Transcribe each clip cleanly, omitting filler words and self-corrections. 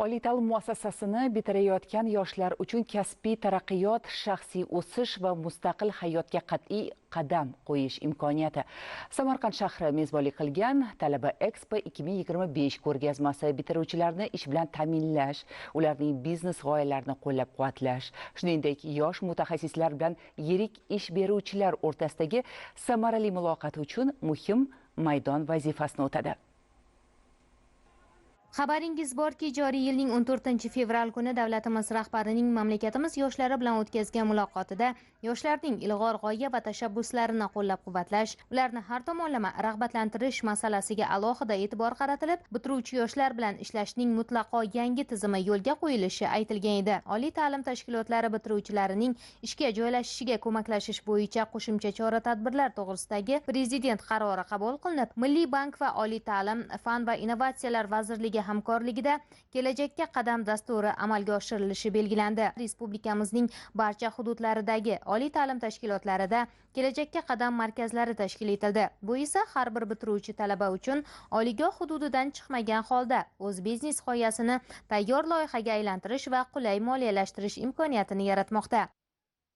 Oliy ta'lim muassasasini bitirayotgan yoshlar uchun kasbiy taraqqiyot, shaxsiy o'sish va mustaqil hayotga qat'iy qadam qo'yish imkoniyati. Samarqand shahri mezbonlik qilgan Talaba Expo 2025 ko'rgazmasi bitiruvchilarni ish bilan ta'minlash, ularning biznes g'oyalarini qo'llab-quvvatlash, shuningdek yosh mutaxassislar bilan yirik ish beruvchilar o'rtasidagi samarali muloqot uchun muhim maydon vazifasini o'tadi. Xabaringiz borki, joriy yilning 14 fevral kuni davlatimiz rahbarining mamlakatimiz yoshlari bilan o'tkazgan muloqotida yoshlarning ilg'or g'oya va tashabbuslarini qo'llab-quvvatlash, ularni har tomonlama rag'batlantirish masalasiga alohida e'tibor qaratilib, bitiruvchi yoshlar bilan ishlashning mutlaqo yangi tizimi yo'lga qo'yilishi aytilgan edi. Oliy ta'lim tashkilotlari bitiruvchilarining ishga joylashishiga ko'maklashish bo'yicha qo'shimcha chora-tadbirlar to'g'risidagi Prezident qarori qabul qilinib, Milliy bank va Oliy ta'lim, fan va innovatsiyalar vazirligi hamkorligida kelajakka qadam dasturi amalga oshirilishi belgilandi. Respublikamizning barcha hududlaridagi oliy ta'lim tashkilotlarida kelajakka qadam markazlari tashkil etildi. Bu esa har bir bitiruvchi talaba uchun oliygoh hududidan chiqmagan holda o'z biznes g'oyasini tayyor loyihaga aylantirish va qulay moliyalashtirish imkoniyatini yaratmoqda.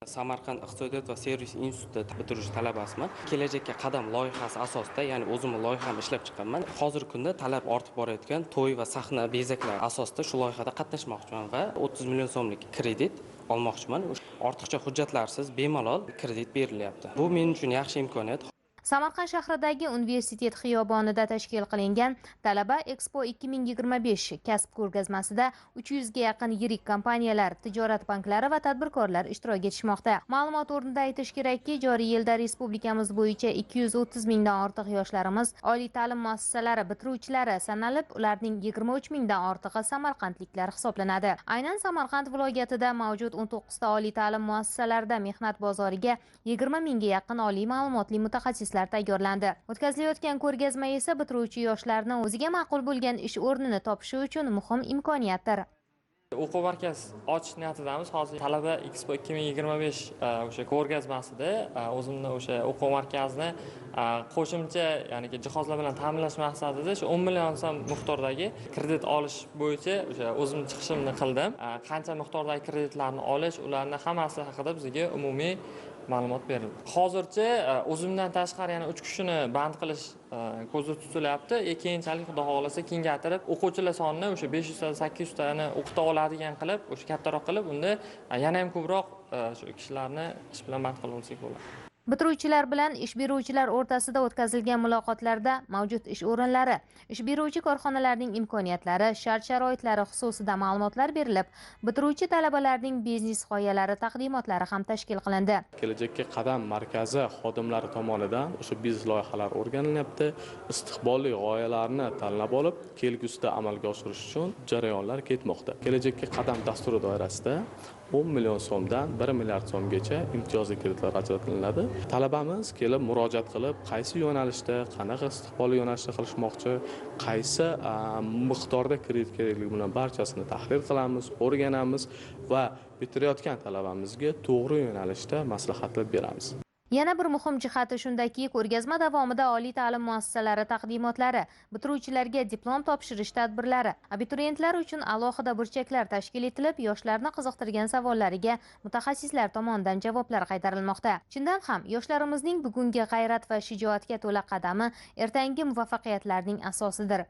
Samarqand iqtisodiyot va servis institutida bitiruvchi talabasiman. Kelajakka qadam loyihasi asosida, ya'ni o'zimni loyiham ishlab chiqqanman. Hozirgi kunda talab ortib borayotgan to'y va sahna bezaklari asosida shu loyihada qatnashmoqchiman va 30 million so'mlik kredit olmoqchiman. Ortiqcha hujjatlarsiz bemalol kredit berilyapti. Bu men uchun yaxshi imkoniyat. Samarqand shahridagi universitet xiyobonida tashkil qilingan Talaba Expo 2025 kasb ko'rgazmasida 300 ga yaqin yirik kompaniyalar, tijorat banklari va tadbirkorlar ishtirok etishmoqda. Ma'lumot o'rnida aytish kerakki, joriy yilda respublikamiz bo'yicha 230 mingdan ortiq yoshlarimiz oliy ta'lim muassasalari bitiruvchilari sanalib, ularning 23 mingdan ortig'i samarqandliklar hisoblanadi. Aynan Samarqand viloyatida mavjud 19 ta oliy ta'lim muassasalarida mehnat bozoriga 20 mingga yaqin oliy ma'lumotli mutaxassis tayyorlandi. O'tkazilayotgan ko'rgazma esa bitiruvchi yoshlarni o'ziga ma'qul bo'lgan ish o'rnini topishi uchun muhim imkoniyatdir. O'quv markaz ochish niyatidamiz. Hozir Talaba Expo 2025 o'sha ko'rgazmasida o'zimni o'sha o'quv markazini qo'shimcha, ya'ni jihozlar bilan ta'minlash maqsadida 10 million so'm miqdordagi kredit olish bo'yicha o'sha o'zim chiqishimni qildim. Qancha miqdordagi kreditlarni olish, ularning hammasi haqida bizga umumiy ma'lumot berildi. Hozircha o'zimdan tashqari yana 3 kishini band qilish ko'zda tutilyapti. Keyinchalik Xudo xohlasa kengaytirib, o'quvchilar sonini o'sha 500 ta 800 tani o'qita oladigan qilib, o'sha kattaroq qilib, unda yana ham ko'proq shu kishilarni ish bilan band qilib olsak bo'ladi. Bitiruvchilar bilan ish beruvchilar o'rtasida o'tkazilgan muloqotlarda mavjud ish o'rinlari, ish beruvchi korxonalarning imkoniyatlari, shart-sharoitlari xususida ma'lumotlar berilib, bitiruvchi talabalarning biznes g'oyalari taqdimotlari ham tashkil qilindi. Kelajakka qadam markazi xodimlari tomonidan o'sha biznes loyihalar o'rganilyapti, istiqbolli g'oyalarni tanlab olib, kelgusida amalga oshirish uchun jarayonlar ketmoqda. Kelajakka qadam dasturi doirasida 10 million so'mdan 1 milliard so'mgacha imtiyozli kreditlar ajratiladi. Talabamiz kelib murojaat qilib, qaysi yo'nalishda, qanaqa istiqbolli yo'nalishda qilishmoqchi, qaysi miqdorda kredit kerakligi bilan barchasini tahlil qilamiz, o'rganamiz va bitirayotgan talabamizga to'g'ri yo'nalishda maslahatlar beramiz. Yana bir muhim jihati shundaki, ko'rgazma davomida oliy ta'lim muassasalari taqdimotlari, bitiruvchilarga diplom topshirish tadbirlari, abituriyentlar uchun alohida burchaklar tashkil etilib, yoshlarni qiziqtirgan savollariga mutaxassislar tomonidan javoblar qaytarilmoqda. Chindan ham yoshlarimizning bugungi g'ayrat va shijoatga to'la qadami ertangi muvaffaqiyatlarning asosidir.